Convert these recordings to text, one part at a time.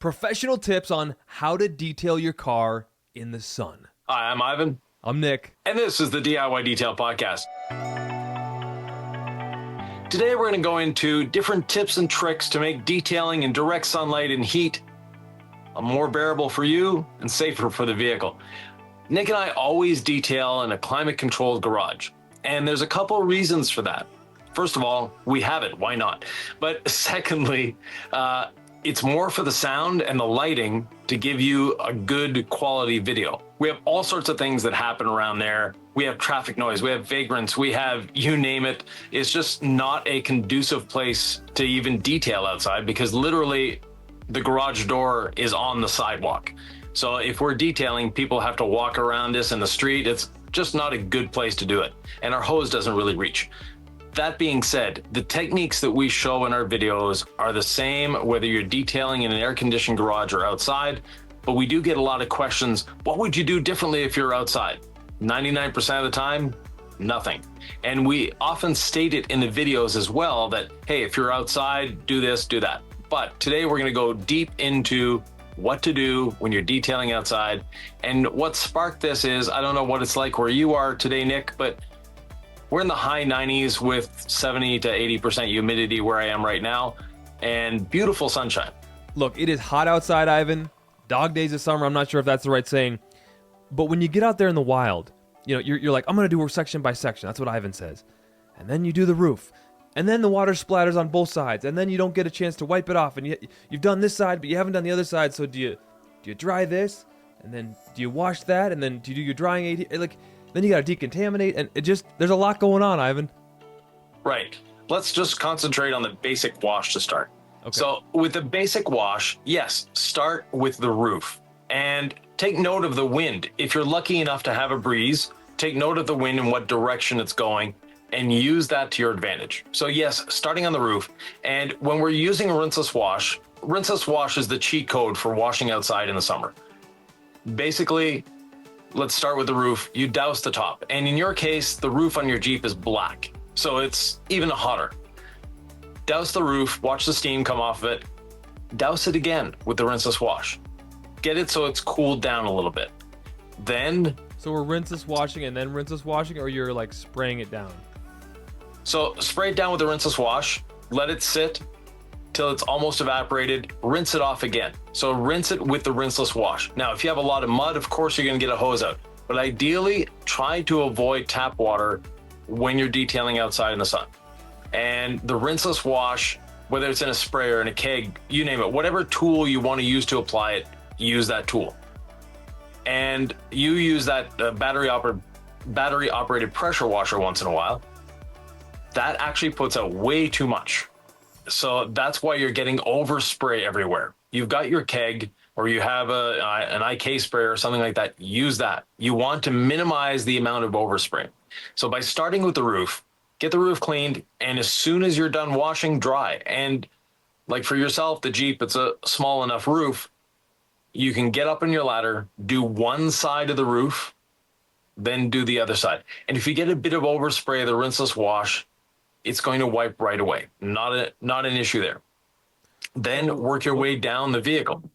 professional tips on how to detail your car in the sun. Hi, I'm Ivan. I'm Nick. And this is the DIY Detail Podcast. Today we're going to go into different tips and tricks to make detailing in direct sunlight and heat more bearable for you and safer for the vehicle. Nick and I always detail in a climate-controlled garage, and there's a couple reasons for that. First of all, we have it. Why not? But secondly, it's more for the sound and the lighting to give you a good quality video. We have all sorts of things that happen around there. We have traffic noise, we have vagrants, we have you name it. It's just not a conducive place to even detail outside because literally the garage door is on the sidewalk. So if we're detailing, people have to walk around this in the street. It's just not a good place to do it. And our hose doesn't really reach. That being said, the techniques that we show in our videos are the same whether you're detailing in an air-conditioned garage or outside, but we do get a lot of questions. What would you do differently if you're outside? 99% of the time, nothing. And we often state it in the videos as well that, hey, if you're outside, do this, do that. But today we're gonna go deep into what to do when you're detailing outside. And what sparked this is, I don't know what it's like where you are today, Nick, but we're in the high 90s with 70 to 80% humidity where I am right now, and beautiful sunshine. Look, it is hot outside, Ivan. Dog days of summer, I'm not sure if that's the right saying. But when you get out there in the wild, you know, you're like, I'm going to do section by section. That's what Ivan says. And then you do the roof. And then the water splatters on both sides. And then you don't get a chance to wipe it off. And you've done this side, but you haven't done the other side. So do you dry this? And then do you wash that? And then do you do your drying? Then you got to decontaminate, and there's a lot going on, Ivan. Right. Let's just concentrate on the basic wash to start. Okay. So with the basic wash, yes, start with the roof and take note of the wind. If you're lucky enough to have a breeze, take note of the wind and what direction it's going and use that to your advantage. So yes, starting on the roof. And when we're using a rinseless wash is the cheat code for washing outside in the summer. Basically, let's start with the roof. You douse the top. And in your case, the roof on your Jeep is black, so it's even hotter. Douse the roof, watch the steam come off of it. Douse it again with the rinseless wash. Get it so it's cooled down a little bit. Then... So we're rinseless washing and then rinseless washing, or you're like spraying it down? So spray it down with the rinseless wash, let it sit till it's almost evaporated, rinse it off again. So rinse it with the rinseless wash. Now, if you have a lot of mud, of course you're gonna get a hose out, but ideally try to avoid tap water when you're detailing outside in the sun. And the rinseless wash, whether it's in a sprayer, in a keg, you name it, whatever tool you wanna use to apply it, use that tool. And you use that battery operated pressure washer once in a while. That actually puts out way too much. So that's why you're getting overspray everywhere. You've got your keg or you have an IK sprayer or something like that, use that. You want to minimize the amount of overspray. So by starting with the roof, get the roof cleaned, and as soon as you're done washing, dry. And like for yourself, the Jeep, it's a small enough roof, you can get up on your ladder, do one side of the roof, then do the other side. And if you get a bit of overspray of the rinseless wash, it's going to wipe right away. Not an issue there. Then work your way down the vehicle.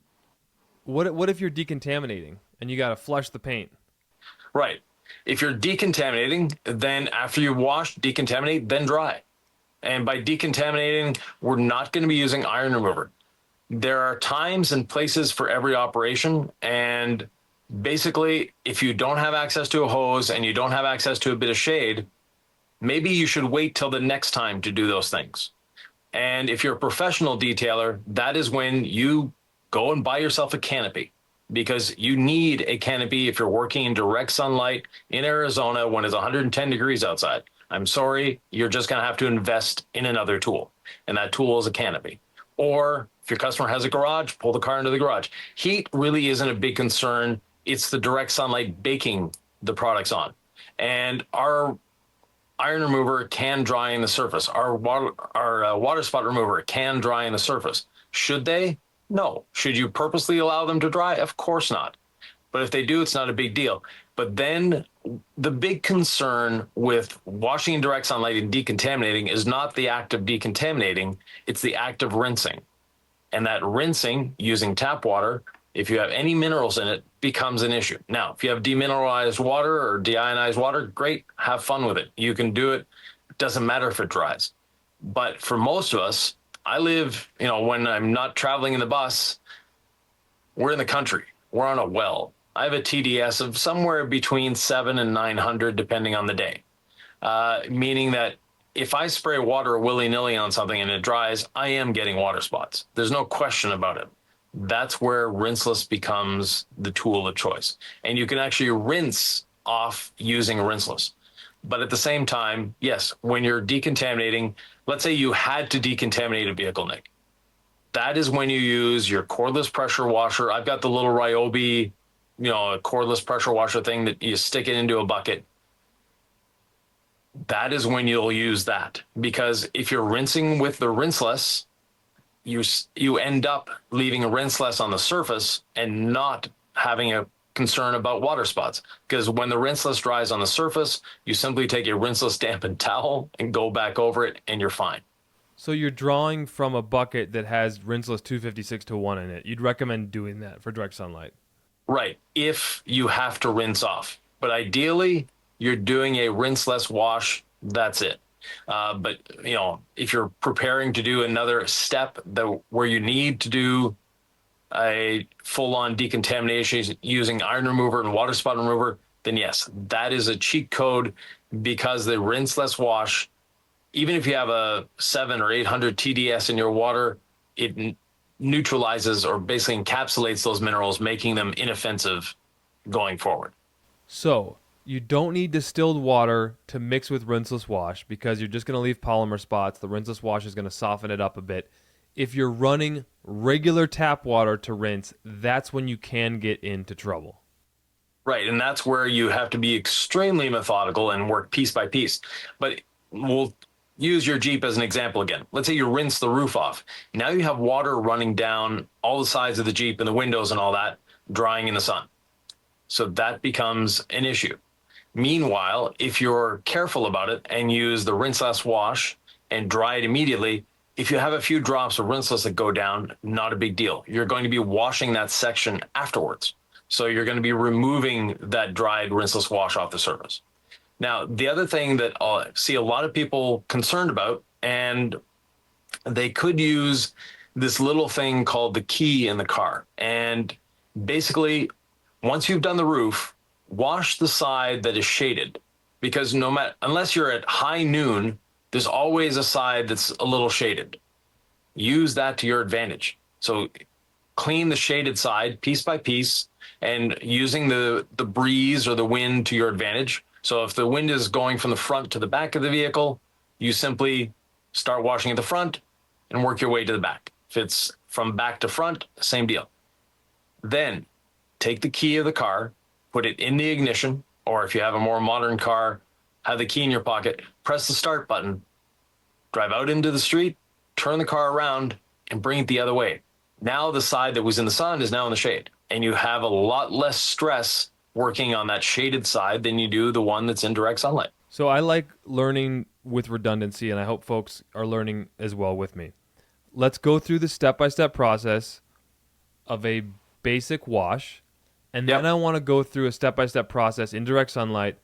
What if you're decontaminating and you got to flush the paint? Right. If you're decontaminating, then after you wash, decontaminate, then dry. And by decontaminating, we're not going to be using iron remover. There are times and places for every operation. And basically, if you don't have access to a hose and you don't have access to a bit of shade, maybe you should wait till the next time to do those things. And if you're a professional detailer, that is when you go and buy yourself a canopy, because you need a canopy if you're working in direct sunlight in Arizona when it's 110 degrees outside. I'm sorry, you're just going to have to invest in another tool, and that tool is a canopy. Or if your customer has a garage, pull the car into the garage. Heat really isn't a big concern. It's the direct sunlight baking the products on. And our iron remover can dry in the surface. Our water spot remover can dry in the surface. Should they? No. Should you purposely allow them to dry? Of course not. But if they do, it's not a big deal. But then the big concern with washing in direct sunlight and decontaminating is not the act of decontaminating, it's the act of rinsing. And that rinsing using tap water, if you have any minerals in it, becomes an issue. Now, if you have demineralized water or deionized water, great, have fun with it. You can do it. It doesn't matter if it dries. But for most of us, I live, when I'm not traveling in the bus, we're in the country. We're on a well. I have a TDS of somewhere between 7 and 900, depending on the day. Meaning that if I spray water willy-nilly on something and it dries, I am getting water spots. There's no question about it. That's where Rinseless becomes the tool of choice. And you can actually rinse off using Rinseless. But at the same time, yes, when you're decontaminating, let's say you had to decontaminate a vehicle, Nick. That is when you use your cordless pressure washer. I've got the little Ryobi, a cordless pressure washer thing that you stick it into a bucket. That is when you'll use that, because if you're rinsing with the Rinseless, you end up leaving a Rinseless on the surface and not having a concern about water spots. Because when the Rinseless dries on the surface, you simply take a Rinseless dampened towel and go back over it, and you're fine. So you're drawing from a bucket that has Rinseless 256-1 in it. You'd recommend doing that for direct sunlight. Right, if you have to rinse off. But ideally, you're doing a rinseless wash, that's it. But, if you're preparing to do another step where you need to do a full-on decontamination using iron remover and water spot remover, then yes, that is a cheat code, because the rinseless wash, even if you have a 700 or 800 TDS in your water, it neutralizes or basically encapsulates those minerals, making them inoffensive going forward. So you don't need distilled water to mix with rinseless wash, because you're just going to leave polymer spots. The rinseless wash is going to soften it up a bit. If you're running regular tap water to rinse, that's when you can get into trouble. Right, and that's where you have to be extremely methodical and work piece by piece. But we'll use your Jeep as an example again. Let's say you rinse the roof off. Now you have water running down all the sides of the Jeep and the windows and all that, drying in the sun. So that becomes an issue. Meanwhile, if you're careful about it and use the rinseless wash and dry it immediately, if you have a few drops of rinseless that go down, not a big deal. You're going to be washing that section afterwards. So you're going to be removing that dried rinseless wash off the surface. Now, the other thing that I see a lot of people concerned about, and they could use this little thing called the key in the car. And basically, once you've done the roof, wash the side that is shaded, because unless you're at high noon, there's always a side that's a little shaded. Use that to your advantage. So clean the shaded side piece by piece, and using the breeze or the wind to your advantage. So if the wind is going from the front to the back of the vehicle, you simply start washing at the front and work your way to the back. If it's from back to front, same deal. Then take the key of the car, put it in the ignition, or if you have a more modern car, have the key in your pocket, press the start button, drive out into the street, turn the car around, and bring it the other way. Now the side that was in the sun is now in the shade, and you have a lot less stress working on that shaded side than you do the one that's in direct sunlight. So I like learning with redundancy, and I hope folks are learning as well with me. Let's go through the step-by-step process of a basic wash, and then I want to go through a step-by-step process in direct sunlight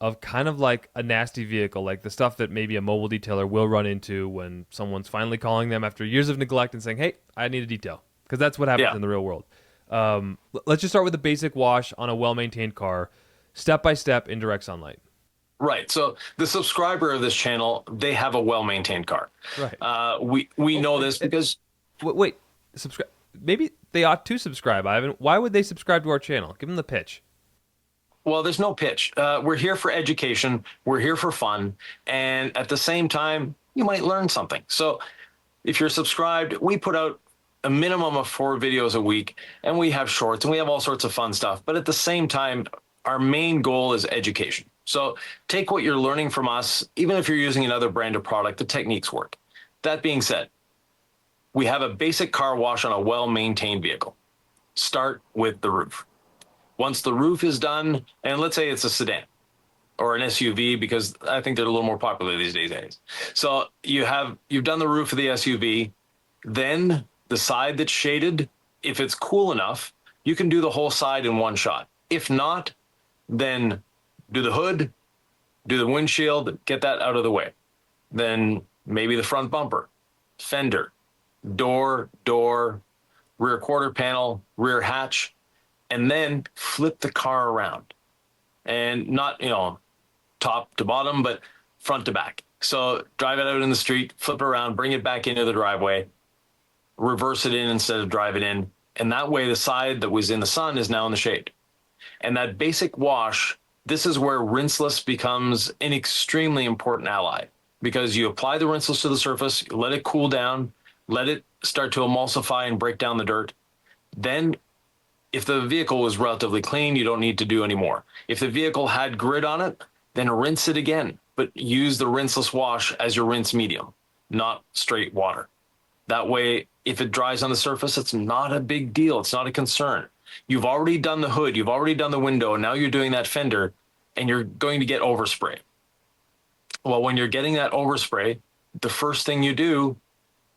of kind of like a nasty vehicle, like the stuff that maybe a mobile detailer will run into when someone's finally calling them after years of neglect and saying, hey, I need a detail, because that's what happens in the real world. Let's just start with the basic wash on a well-maintained car, step-by-step in direct sunlight. Right. So the subscriber of this channel, they have a well-maintained car. Right. We know this because... Wait, subscribe. Maybe they ought to subscribe, Ivan. Why would they subscribe to our channel? Give them the pitch. Well, there's no pitch. We're here for education. We're here for fun. And at the same time, you might learn something. So if you're subscribed, we put out a minimum of 4 videos a week, and we have shorts, and we have all sorts of fun stuff. But at the same time, our main goal is education. So take what you're learning from us, even if you're using another brand of product, the techniques work. That being said, we have a basic car wash on a well-maintained vehicle. Start with the roof. Once the roof is done, and let's say it's a sedan or an SUV, because I think they're a little more popular these days. So you've done the roof of the SUV, then The side that's shaded, if it's cool enough, you can do the whole side in one shot. If not, then do the hood, do the windshield, get that out of the way. Then maybe the front bumper, fender, door, rear quarter panel, rear hatch, and then flip the car around. And not, top to bottom, but front to back. So drive it out in the street, flip it around, bring it back into the driveway, reverse it in instead of drive it in. And that way the side that was in the sun is now in the shade. And that basic wash, this is where Rinseless becomes an extremely important ally, because you apply the Rinseless to the surface, you let it cool down, let it start to emulsify and break down the dirt. Then if the vehicle was relatively clean, you don't need to do any more. If the vehicle had grit on it, then rinse it again, but use the Rinseless wash as your rinse medium, not straight water. That way, if it dries on the surface, it's not a big deal. It's not a concern. You've already done the hood, you've already done the window, and now you're doing that fender, and you're going to get overspray. Well, when you're getting that overspray, the first thing you do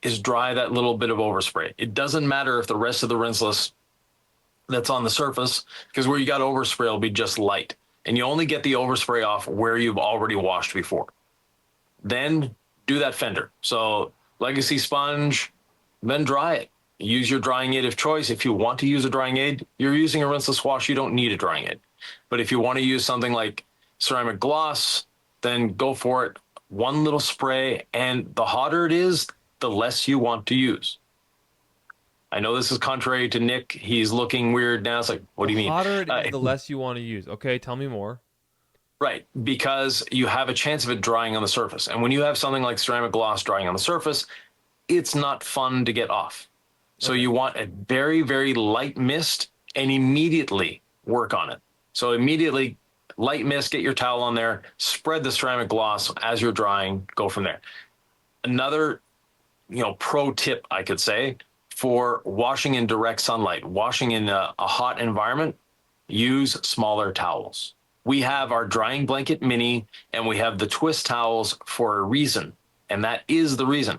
is dry that little bit of overspray. It doesn't matter if the rest of the Rinseless that's on the surface, because where you got overspray will be just light, and you only get the overspray off where you've already washed before. Then do that fender. So legacy sponge, then dry it. Use your drying aid of choice. If you want to use a drying aid, you're using a Rinseless wash, you don't need a drying aid. But if you want to use something like ceramic gloss, then go for it. One little spray, and the hotter it is, the less you want to use. I know this is contrary to Nick. He's looking weird now. It's like, what do you mean? The hotter it is, the less you want to use. Okay, tell me more. Right, because you have a chance of it drying on the surface. And when you have something like ceramic gloss drying on the surface, it's not fun to get off. So you want a very, very light mist and immediately work on it. So immediately light mist, get your towel on there, spread the ceramic gloss as you're drying, go from there. Another, pro tip I could say for washing in direct sunlight, washing in a hot environment, use smaller towels. We have our drying blanket mini and we have the twist towels for a reason. And that is the reason.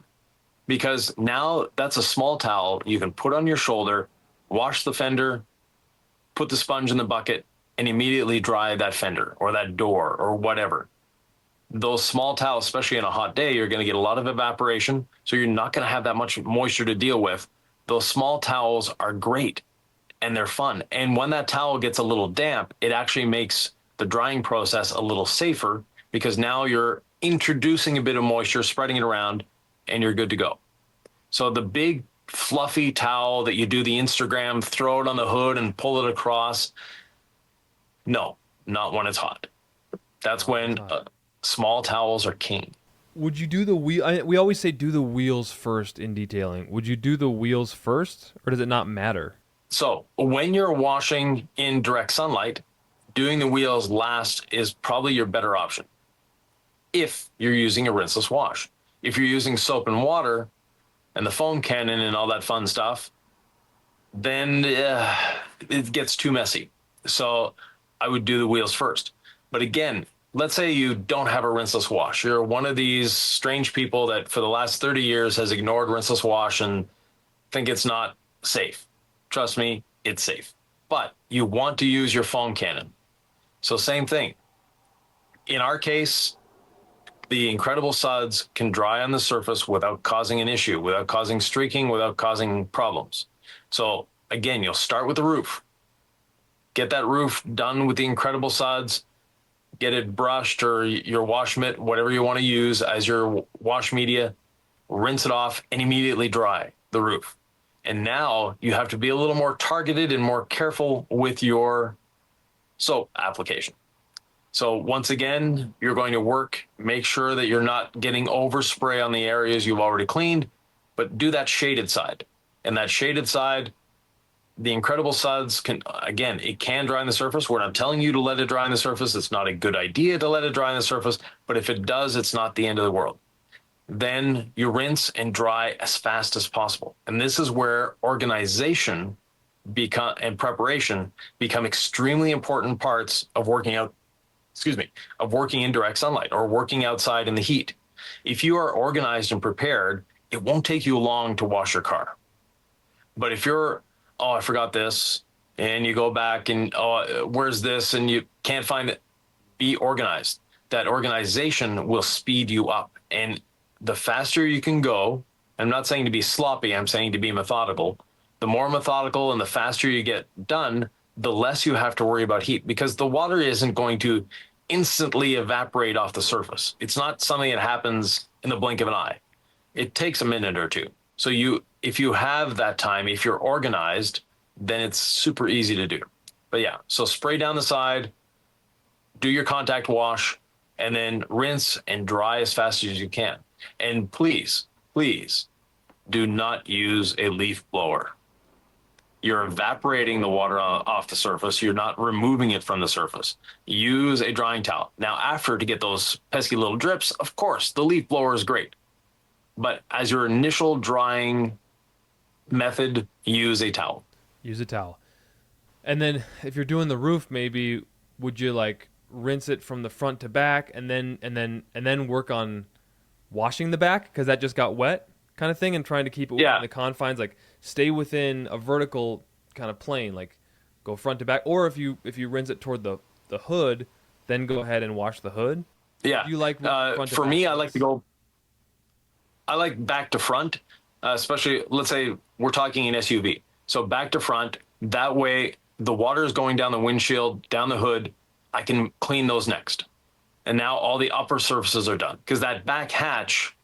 Because now that's a small towel you can put on your shoulder, wash the fender, put the sponge in the bucket, and immediately dry that fender or that door or whatever. Those small towels, especially on a hot day, you're going to get a lot of evaporation, so you're not going to have that much moisture to deal with. Those small towels are great, and they're fun. And when that towel gets a little damp, it actually makes the drying process a little safer, because now you're introducing a bit of moisture, spreading it around, and you're good to go. So the big fluffy towel that you do the Instagram, throw it on the hood and pull it across, no, not when it's hot. That's when small towels are king. Would you do the wheel? We always say do the wheels first in detailing. Would you do the wheels first, or does it not matter? So when you're washing in direct sunlight, doing the wheels last is probably your better option if you're using a rinseless wash. If you're using soap and water and the foam cannon and all that fun stuff, then it gets too messy. So I would do the wheels first. But again, let's say you don't have a rinseless wash. You're one of these strange people that for the last 30 years has ignored rinseless wash and think it's not safe. Trust me, it's safe. But you want to use your foam cannon. So same thing. In our case, the Incredible Suds can dry on the surface without causing an issue, without causing streaking, without causing problems. So again, you'll start with the roof. Get that roof done with the Incredible Suds. Get it brushed or your wash mitt, whatever you want to use as your wash media. Rinse it off and immediately dry the roof. And now you have to be a little more targeted and more careful with your soap application. So once again, you're going to make sure that you're not getting overspray on the areas you've already cleaned, but do that shaded side. And that shaded side, the Incredible Suds it can dry on the surface. We're not telling you to let it dry on the surface. It's not a good idea to let it dry on the surface, but if it does, it's not the end of the world. Then you rinse and dry as fast as possible. And this is where organization and preparation become extremely important parts of working in direct sunlight or working outside in the heat. If you are organized and prepared, it won't take you long to wash your car. But if you're, oh, I forgot this, and you go back and, oh, where's this? And you can't find it, be organized. That organization will speed you up. And the faster you can go, I'm not saying to be sloppy, I'm saying to be methodical. The more methodical and the faster you get done, the less you have to worry about heat, because the water isn't going to instantly evaporate off the surface. It's not something that happens in the blink of an eye. It takes a minute or two. So if you have that time, if you're organized, then it's super easy to do. But yeah, so spray down the side, do your contact wash, and then rinse and dry as fast as you can. And please, please do not use a leaf blower. You're evaporating the water off the surface. You're not removing it from the surface. Use a drying towel. Now, after, to get those pesky little drips, of course, the leaf blower is great. But as your initial drying method, use a towel. Use a towel. And then if you're doing the roof, maybe would you like rinse it from the front to back and then work on washing the back because that just got wet kind of thing, and trying to keep it within the confines, like stay within a vertical kind of plane, like go front to back. Or if you rinse it toward the hood, then go ahead and wash the hood. Yeah. You like front to for back? me, I like back to front, especially, let's say we're talking an SUV. So back to front, that way the water is going down the windshield, down the hood. I can clean those next. And now all the upper surfaces are done, because that back hatch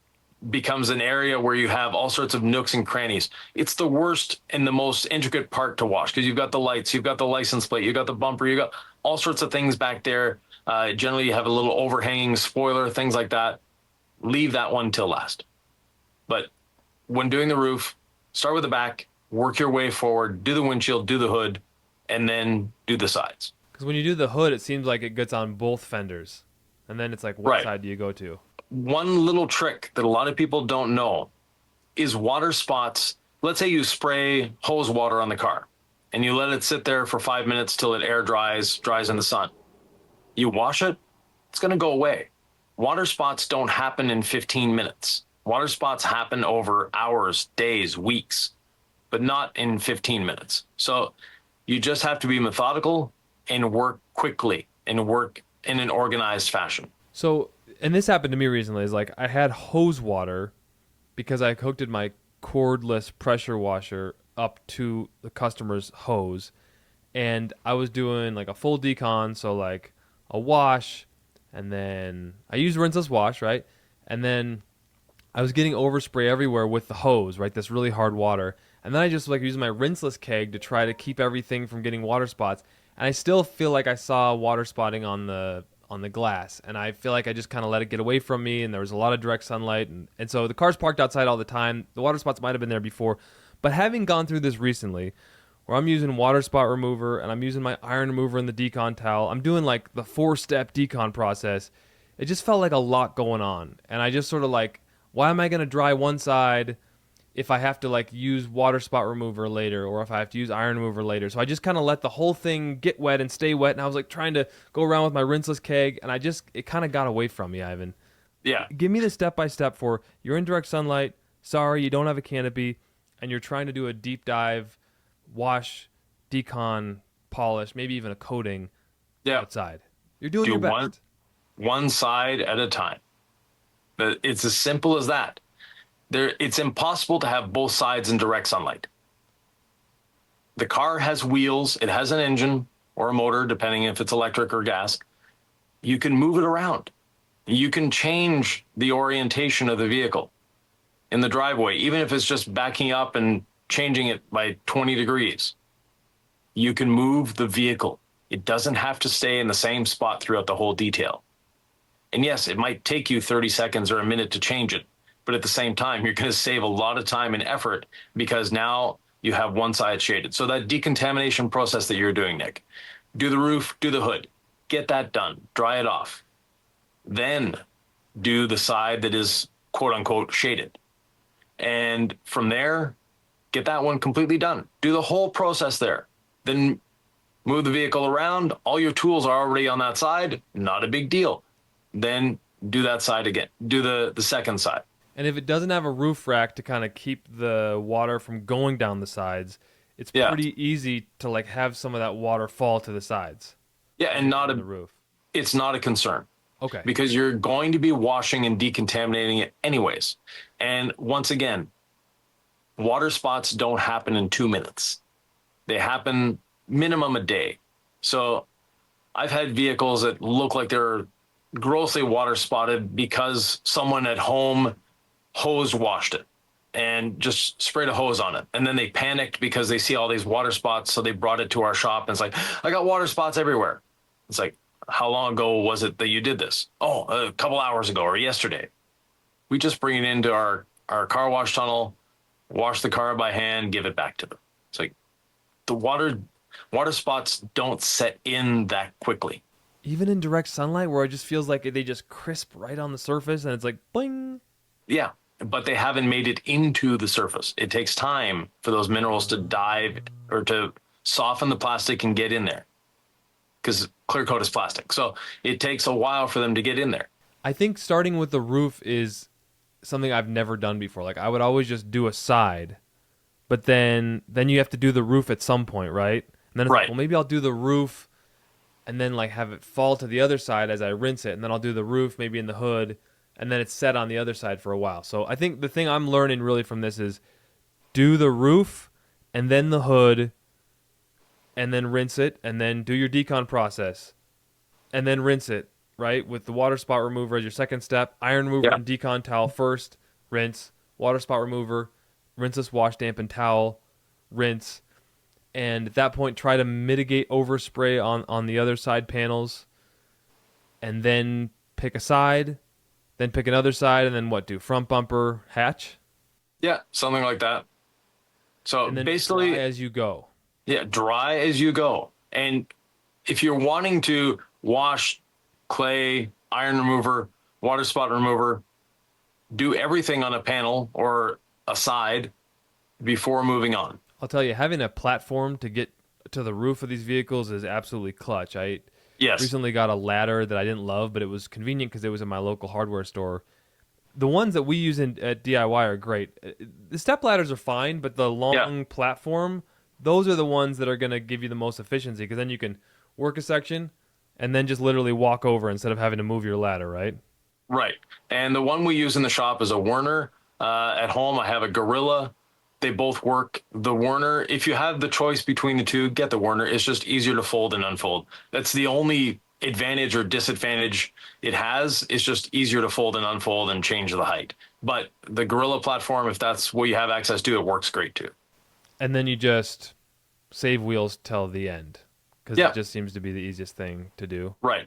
becomes an area where you have all sorts of nooks and crannies. It's the worst and the most intricate part to wash, because you've got the lights, you've got the license plate, you've got the bumper, you've got all sorts of things back there. Generally, you have a little overhanging spoiler, things like that. Leave that one till last. But when doing the roof, start with the back, work your way forward, do the windshield, do the hood, and then do the sides. Because when you do the hood, it seems like it gets on both fenders. And then it's like, what side do you go to? One little trick that a lot of people don't know is water spots. Let's say you spray hose water on the car and you let it sit there for 5 minutes till it air dries in the sun. You wash it, it's going to go away. Water spots don't happen in 15 minutes. Water spots happen over hours, days, weeks, but not in 15 minutes. So you just have to be methodical and work quickly and work in an organized fashion. So, and this happened to me recently, is like I had hose water because I hooked my cordless pressure washer up to the customer's hose, and I was doing like a full decon, so like a wash, and then I used rinseless wash, right? And then I was getting overspray everywhere with the hose, right? This really hard water. And then I just like used my rinseless keg to try to keep everything from getting water spots. And I still feel like I saw water spotting on the glass. And I feel like I just kind of let it get away from me. And there was a lot of direct sunlight. And so the car's parked outside all the time. The water spots might have been there before. But having gone through this recently, where I'm using water spot remover and I'm using my iron remover and the decon towel, I'm doing like the 4-step decon process. It just felt like a lot going on. And I just sort of like, why am I going to dry one side if I have to like use water spot remover later, or if I have to use iron remover later? So I just kind of let the whole thing get wet and stay wet. And I was like trying to go around with my rinseless keg, and it kind of got away from me, Ivan. Yeah. Give me the step-by-step for you're in direct sunlight. Sorry, you don't have a canopy, and you're trying to do a deep dive, wash, decon, polish, maybe even a coating outside. You're doing your best. One side at a time. But it's as simple as that. It's impossible to have both sides in direct sunlight. The car has wheels, it has an engine or a motor, depending if it's electric or gas. You can move it around. You can change the orientation of the vehicle in the driveway, even if it's just backing up and changing it by 20 degrees. You can move the vehicle. It doesn't have to stay in the same spot throughout the whole detail. And yes, it might take you 30 seconds or a minute to change it, but at the same time, you're going to save a lot of time and effort because now you have one side shaded. So that decontamination process that you're doing, Nick, do the roof, do the hood, get that done, dry it off. Then do the side that is quote unquote shaded. And from there, get that one completely done. Do the whole process there. Then move the vehicle around. All your tools are already on that side. Not a big deal. Then do that side again. Do the second side. And if it doesn't have a roof rack to kind of keep the water from going down the sides, it's Yeah. pretty easy to like have some of that water fall to the sides Yeah, and on the roof. it's not a concern Okay. because you're going to be washing and decontaminating it anyways. And once again, water spots don't happen in 2 minutes. They happen minimum a day. So I've had vehicles that look like they're grossly water spotted because someone at home hose washed it and just sprayed a hose on it. And then they panicked because they see all these water spots. So they brought it to our shop and it's like, I got water spots everywhere. It's like, how long ago was it that you did this? Oh, a couple hours ago or yesterday. We just bring it into our car wash tunnel, wash the car by hand, give it back to them. It's like the water spots don't set in that quickly. Even in direct sunlight where it just feels like they just crisp right on the surface and it's like bling. Yeah, but they haven't made it into the surface. It takes time for those minerals to dive or to soften the plastic and get in there because clear coat is plastic. So it takes a while for them to get in there. I think starting with the roof is something I've never done before. Like I would always just do a side, but then you have to do the roof at some point, right? And then it's like, Right. well, maybe I'll do the roof and then like have it fall to the other side as I rinse it, and then I'll do the roof maybe in the hood, and then it's set on the other side for a while. So I think the thing I'm learning really from this is do the roof and then the hood and then rinse it and then do your decon process and then rinse it, right? With the water spot remover as your second step, iron remover Yeah. and decon towel first, rinse, water spot remover, rinseless wash dampen towel, rinse, and at that point try to mitigate overspray on the other side panels, and then pick a side, then pick another side, and then what do? Front bumper, hatch, Yeah, something like that. So and then basically, dry as you go. yeah, dry as you go. And if you're wanting to wash clay, iron remover, water spot remover, do everything on a panel or a side before moving on. I'll tell you, having a platform to get to the roof of these vehicles is absolutely clutch. I Yes. recently got a ladder that I didn't love, but it was convenient because it was in my local hardware store. The ones that we use at DIY are great. The step ladders are fine, but the long platform, those are the ones that are going to give you the most efficiency because then you can work a section and then just literally walk over instead of having to move your ladder, right? Right. And the one we use in the shop is a Werner. At home, I have a Gorilla. They both work. The Werner, if you have the choice between the two, get the Werner. It's just easier to fold and unfold. That's the only advantage or disadvantage it has. It's just easier to fold and unfold and change the height. But the Gorilla platform, if that's what you have access to, it works great too. And then you just save wheels till the end because Yeah. it just seems to be the easiest thing to do. Right.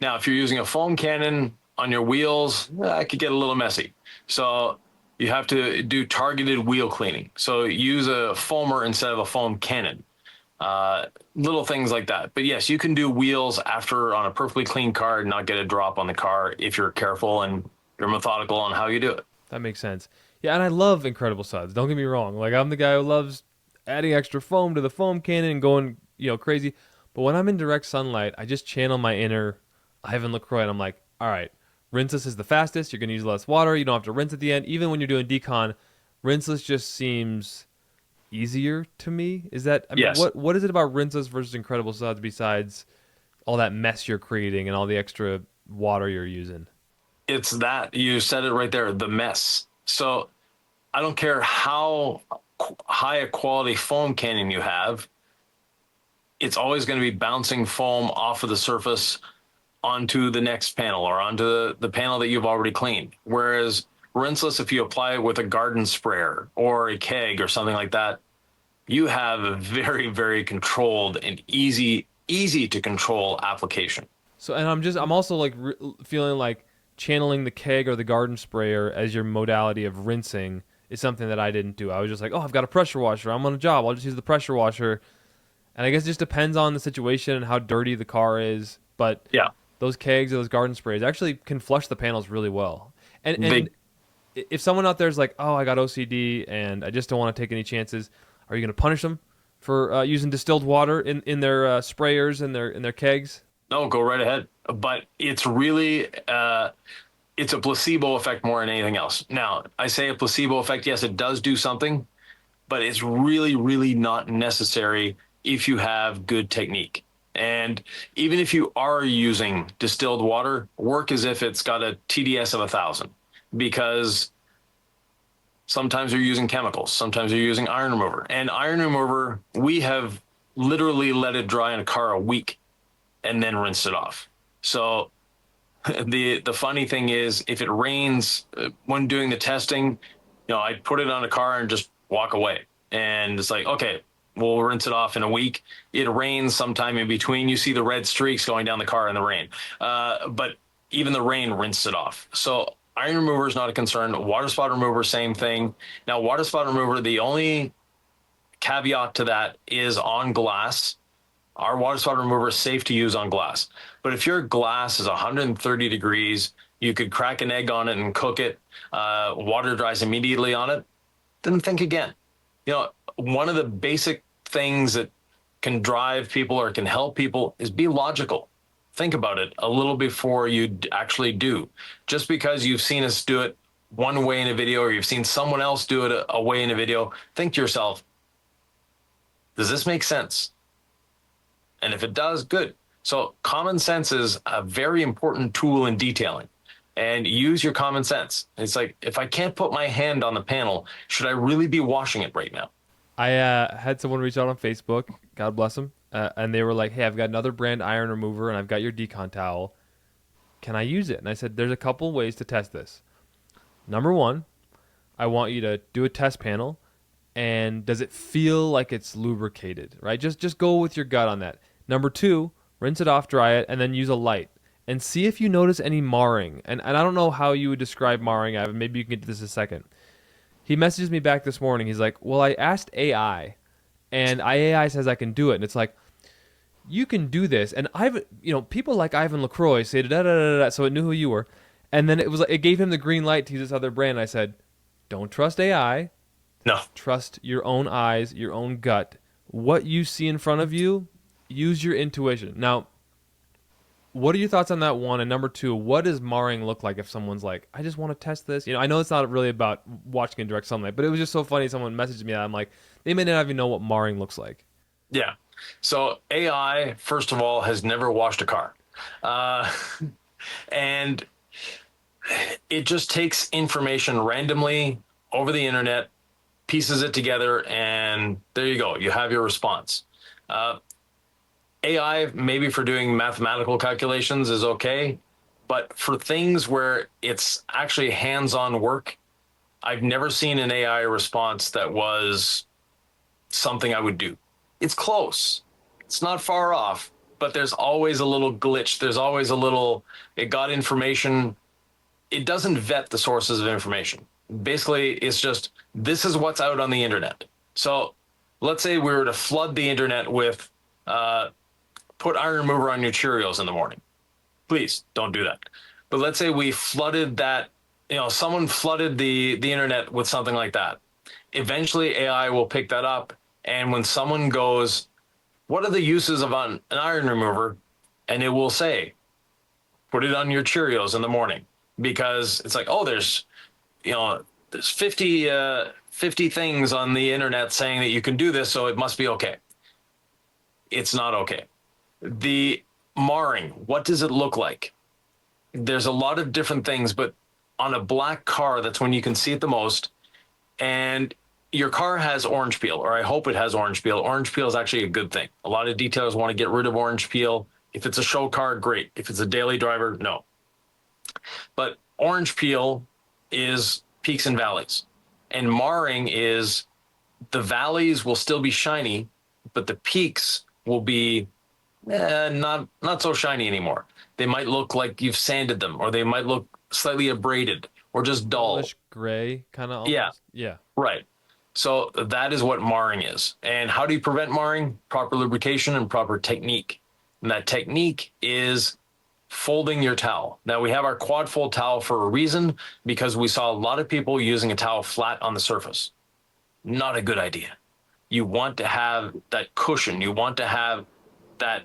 Now, if you're using a foam cannon on your wheels, it could get a little messy. So you have to do targeted wheel cleaning. So use a foamer instead of a foam cannon. Little things like that. But yes, you can do wheels after on a perfectly clean car and not get a drop on the car if you're careful and you're methodical on how you do it. That makes sense. Yeah, and I love incredible suds. Don't get me wrong. Like I'm the guy who loves adding extra foam to the foam cannon and going, crazy. But when I'm in direct sunlight, I just channel my inner Ivan LaCroix and I'm like, all right, rinseless is the fastest. You're going to use less water. You don't have to rinse at the end. Even when you're doing decon, rinseless just seems easier to me. Is that, I mean, Yes. what is it about rinseless versus incredible suds besides all that mess you're creating and all the extra water you're using? It's that you said it right there, the mess. So I don't care how high a quality foam cannon you have, it's always going to be bouncing foam off of the surface onto the next panel or onto the panel that you've already cleaned. Whereas rinseless, if you apply it with a garden sprayer or a keg or something like that, you have a very, very controlled and easy to control application. So, and I'm also like feeling like channeling the keg or the garden sprayer as your modality of rinsing is something that I didn't do. I was just like, oh, I've got a pressure washer. I'm on a job. I'll just use the pressure washer. And I guess it just depends on the situation and how dirty the car is. But Yeah. those kegs or those garden sprays actually can flush the panels really well. And They- if someone out there is like, oh, I got OCD and I just don't want to take any chances, are you going to punish them for using distilled water in their sprayers and their kegs? No, go right ahead. But it's really, it's a placebo effect more than anything else. Now, I say a placebo effect, yes, it does do something, but it's really, really not necessary if you have good technique. And even if you are using distilled water, work as if it's got a TDS of 1,000, because sometimes you're using chemicals, sometimes you're using iron remover. And iron remover, we have literally let it dry in a car a week and then rinsed it off. So the funny thing is, if it rains when doing the testing, I'd put it on a car and just walk away. And it's like, okay, we'll rinse it off in a week. It rains sometime in between. You see the red streaks going down the car in the rain. But even the rain rinsed it off. So iron remover is not a concern. Water spot remover, same thing. Now, water spot remover, the only caveat to that is on glass. Our water spot remover is safe to use on glass. But if your glass is 130 degrees, you could crack an egg on it and cook it. Water dries immediately on it. Then think again. One of the basic things that can drive people or can help people is be logical. Think about it a little before you actually do. Just because you've seen us do it one way in a video, or you've seen someone else do it a way in a video, think to yourself, does this make sense? And if it does, good. So common sense is a very important tool in detailing, and use your common sense. It's like, if I can't put my hand on the panel, should I really be washing it right now? I had someone reach out on Facebook, God bless them, and they were like, hey, I've got another brand iron remover and I've got your decon towel. Can I use it? And I said, there's a couple ways to test this. Number one, I want you to do a test panel, and does it feel like it's lubricated, right? Just go with your gut on that. Number two, rinse it off, dry it, and then use a light. And see if you notice any marring. And I don't know how you would describe marring, Ivan. Maybe you can get to this in a second. He messages me back this morning. He's like, well, I asked AI, and AI says I can do it. And it's like, you can do this. And people like Ivan LaCroix say da-da-da-da-da, so it knew who you were. And then it gave him the green light to use this other brand. I said, don't trust AI. No. Trust your own eyes, your own gut. What you see in front of you, use your intuition. Now, what are your thoughts on that one? And number two, what does marring look like if someone's like, I just want to test this? I know it's not really about watching in direct sunlight, but it was just so funny. Someone messaged me that. I'm like, they may not even know what marring looks like. Yeah. So AI, first of all, has never washed a car. And it just takes information randomly over the internet, pieces it together, and there you go. You have your response. AI, maybe for doing mathematical calculations, is okay, but for things where it's actually hands-on work, I've never seen an AI response that was something I would do. It's close. It's not far off, but there's always a little glitch. There's always a little, it got information. It doesn't vet the sources of information. Basically, it's just, this is what's out on the internet. So let's say we were to flood the internet with, put iron remover on your Cheerios in the morning. Please don't do that. But let's say we flooded that, someone flooded the internet with something like that. Eventually AI will pick that up. And when someone goes, what are the uses of an iron remover? And it will say, put it on your Cheerios in the morning, because it's like, oh, there's 50 things on the internet saying that you can do this, so it must be okay. It's not okay. The marring, what does it look like? There's a lot of different things, but on a black car, that's when you can see it the most. And your car has orange peel, or I hope it has orange peel. Orange peel is actually a good thing. A lot of detailers want to get rid of orange peel. If it's a show car, great. If it's a daily driver, no. But orange peel is peaks and valleys. And marring is, the valleys will still be shiny, but the peaks will be not so shiny anymore. They might look like you've sanded them, or they might look slightly abraded, or just dull. Dullish gray, kind of. Yeah. Right. So that is what marring is. And how do you prevent marring? Proper lubrication and proper technique. And that technique is folding your towel. Now, we have our quad fold towel for a reason, because we saw a lot of people using a towel flat on the surface. Not a good idea. You want to have that cushion. You want to have that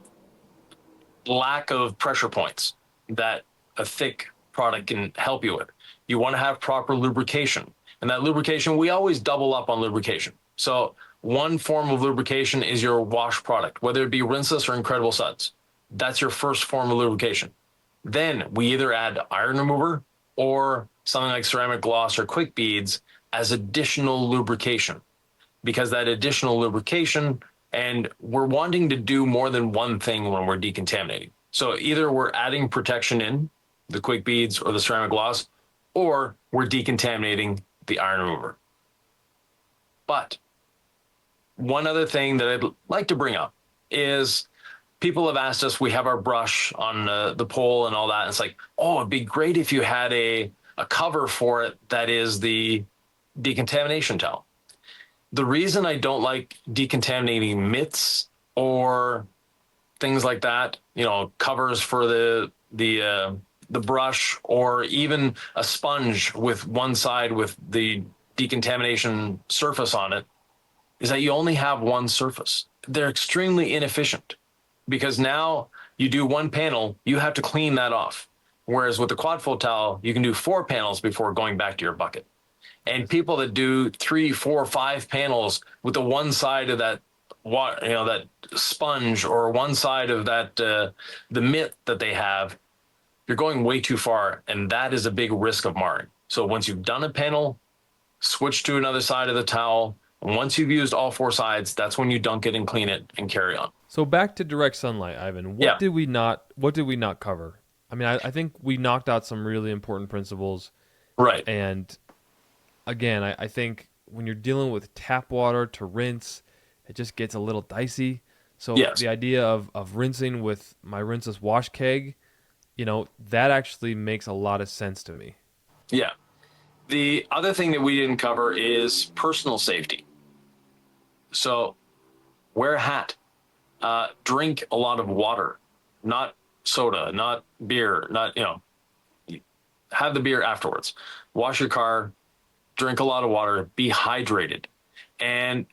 lack of pressure points that a thick product can help you with. You want to have proper lubrication. And that lubrication, we always double up on lubrication. So one form of lubrication is your wash product, whether it be Rinseless or Incredible Suds. That's your first form of lubrication. Then we either add iron remover or something like ceramic gloss or quick beads as additional lubrication, because that additional lubrication, and we're wanting to do more than one thing when we're decontaminating. So either we're adding protection in the quick beads or the ceramic gloss, or we're decontaminating the iron remover. But one other thing that I'd like to bring up is people have asked us, we have our brush on the pole and all that. And it's like, oh, it'd be great if you had a cover for it that is the decontamination towel. The reason I don't like decontaminating mitts or things like that, covers for the brush, or even a sponge with one side with the decontamination surface on it, is that you only have one surface. They're extremely inefficient, because now you do one panel, you have to clean that off. Whereas with the quad fold towel, you can do 4 panels before going back to your bucket. And people that do 3, 4, 5 panels with the one side of that that sponge, or one side of that the mitt that they have, you're going way too far, and that is a big risk of marring. So once you've done a panel, switch to another side of the towel. And once you've used all 4 sides, that's when you dunk it and clean it and carry on. So back to direct sunlight, Ivan. What did we not cover? I mean, I think we knocked out some really important principles. Right. And again, I think when you're dealing with tap water to rinse, it just gets a little dicey. So the idea of rinsing with my Rinseless wash keg, that actually makes a lot of sense to me. Yeah. The other thing that we didn't cover is personal safety. So wear a hat. Drink a lot of water, not soda, not beer, have the beer afterwards. Wash your car, drink a lot of water, be hydrated, and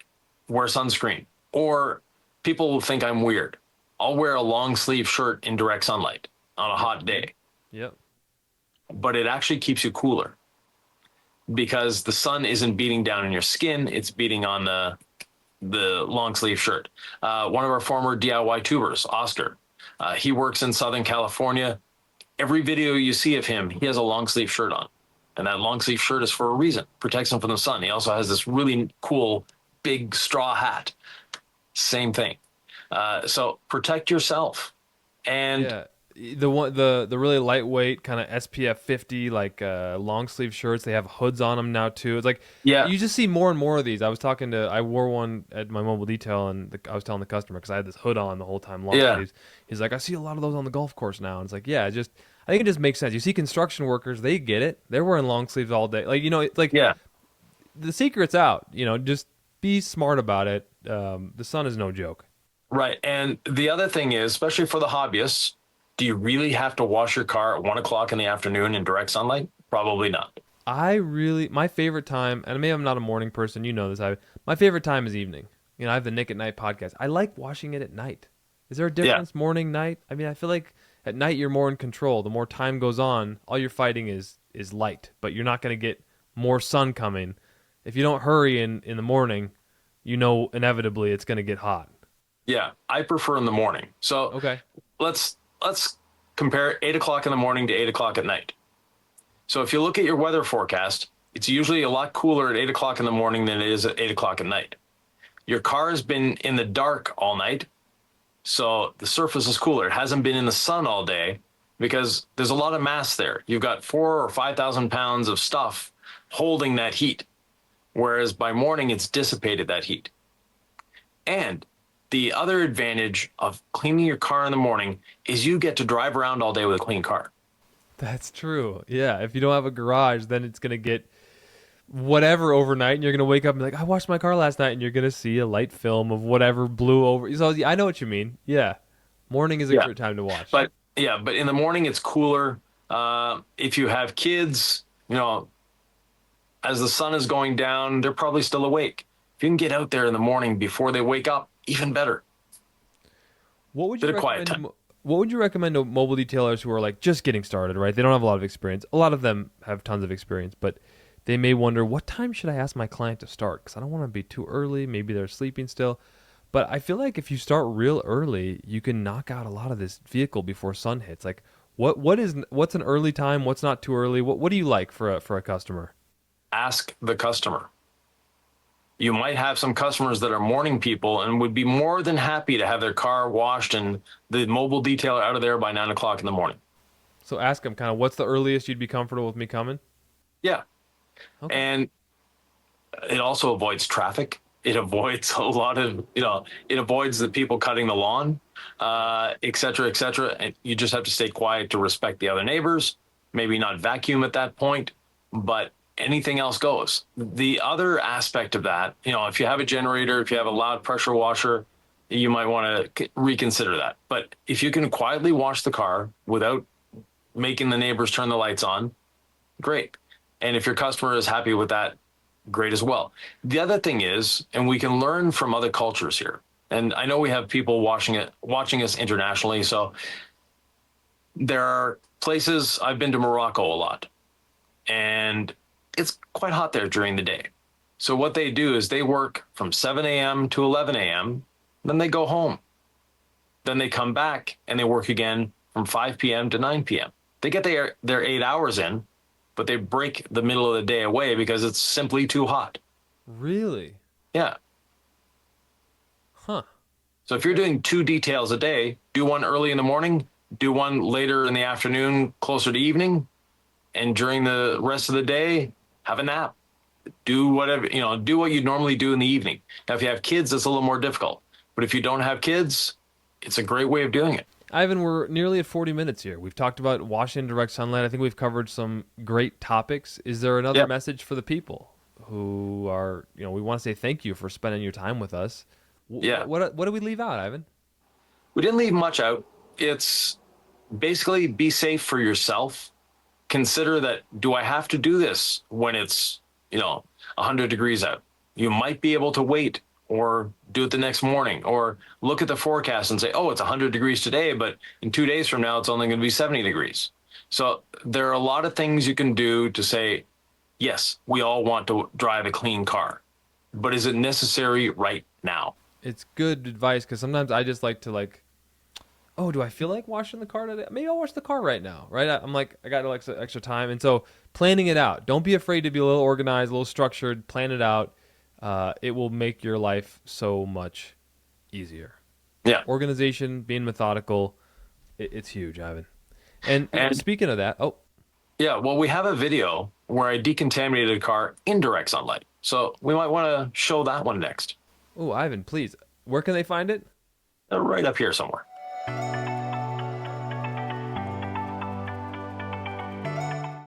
wear sunscreen. Or people will think I'm weird. I'll wear a long sleeve shirt in direct sunlight on a hot day. Yep. But it actually keeps you cooler, because the sun isn't beating down on your skin, it's beating on the long sleeve shirt. One of our former DIY tubers, Oscar, he works in Southern California. Every video you see of him, he has a long sleeve shirt on. And that long sleeve shirt is for a reason, protects him from the sun. He also has this really cool big straw hat. Same thing. So protect yourself. And the really lightweight kind of SPF 50 long sleeve shirts, they have hoods on them now too. It's like you just see more and more of these. I wore one at my mobile detail, and I was telling the customer, because I had this hood on the whole time, long sleeves. He's like, I see a lot of those on the golf course now. And it's like, I think it just makes sense. You see construction workers, they get it. They're wearing long sleeves all day. The secret's out. Just be smart about it. The sun is no joke. Right. And the other thing is, especially for the hobbyists, do you really have to wash your car at 1 o'clock in the afternoon in direct sunlight? Probably not. My favorite time, and maybe I'm not a morning person, this, my favorite time is evening. I have the Nick at Night podcast. I like washing it at night. Is there a difference, morning, night? I mean, I feel like at night you're more in control. The more time goes on, all you're fighting is light, but you're not going to get more sun coming. If you don't hurry in the morning, inevitably it's going to get hot. Yeah, I prefer in the morning. So let's compare 8 o'clock in the morning to 8 o'clock at night. So if you look at your weather forecast, it's usually a lot cooler at 8 o'clock in the morning than it is at 8 o'clock at night. Your car has been in the dark all night, so the surface is cooler. It hasn't been in the sun all day, because there's a lot of mass there. You've got 4,000 or 5,000 pounds of stuff holding that heat, whereas by morning it's dissipated that heat. And the other advantage of cleaning your car in the morning is you get to drive around all day with a clean car. That's true. Yeah, if you don't have a garage, then it's going to get whatever overnight, and you're going to wake up and be like, I washed my car last night, and you're going to see a light film of whatever blew over. So I know what you mean. Yeah. Morning is a great time to watch. But in the morning it's cooler. If you have kids, as the sun is going down, they're probably still awake. If you can get out there in the morning before they wake up, even better. What would you recommend? What would you recommend to mobile detailers who are like just getting started, right? They don't have a lot of experience. A lot of them have tons of experience, but they may wonder, what time should I ask my client to start? Because I don't want to be too early. Maybe they're sleeping still. But I feel like if you start real early, you can knock out a lot of this vehicle before sun hits. Like, what's an early time? What's not too early? What do you like for a customer? Ask the customer. You might have some customers that are morning people and would be more than happy to have their car washed and the mobile detailer out of there by 9 o'clock in the morning. So ask them kind of what's the earliest you'd be comfortable with me coming? Yeah. Okay. And it also avoids traffic. It avoids a lot of, it avoids the people cutting the lawn, et cetera, et cetera. And you just have to stay quiet to respect the other neighbors, maybe not vacuum at that point, but anything else goes. The other aspect of that, if you have a generator, if you have a loud pressure washer, you might want to reconsider that. But if you can quietly wash the car without making the neighbors turn the lights on, great. And if your customer is happy with that, great as well. The other thing is, and we can learn from other cultures here. And I know we have people watching us internationally. So there are places, I've been to Morocco a lot, and it's quite hot there during the day. So what they do is they work from 7 a.m. to 11 a.m. Then they go home. Then they come back and they work again from 5 p.m. to 9 p.m. They get their 8 hours in, but they break the middle of the day away because it's simply too hot. Really? Yeah. Huh. So if you're doing 2 details a day, do one early in the morning, do one later in the afternoon, closer to evening, and during the rest of the day, have a nap. Do whatever, do what you normally do in the evening. Now, if you have kids, it's a little more difficult. But if you don't have kids, it's a great way of doing it. Ivan, we're nearly at 40 minutes here. We've talked about washing in direct sunlight. I think we've covered some great topics. Is there another message for the people who are, we want to say thank you for spending your time with us? Yeah. What do we leave out, Ivan? We didn't leave much out. It's basically be safe for yourself. Consider that, do I have to do this when it's, 100 degrees out? You might be able to wait or do it the next morning, or look at the forecast and say, oh, it's 100 degrees today, but in 2 days from now, it's only going to be 70 degrees. So there are a lot of things you can do to say, yes, we all want to drive a clean car, but is it necessary right now? It's good advice because sometimes I just like to oh, do I feel like washing the car today? Maybe I'll wash the car right now, right? I'm like, I got extra time. And so planning it out. Don't be afraid to be a little organized, a little structured. Plan it out. It will make your life so much easier. Yeah. Organization, being methodical, it's huge, Ivan. And speaking of that, yeah, well, we have a video where I decontaminated a car in direct sunlight. So we might want to show that one next. oh, Ivan, please, where can they find it? Right up here somewhere.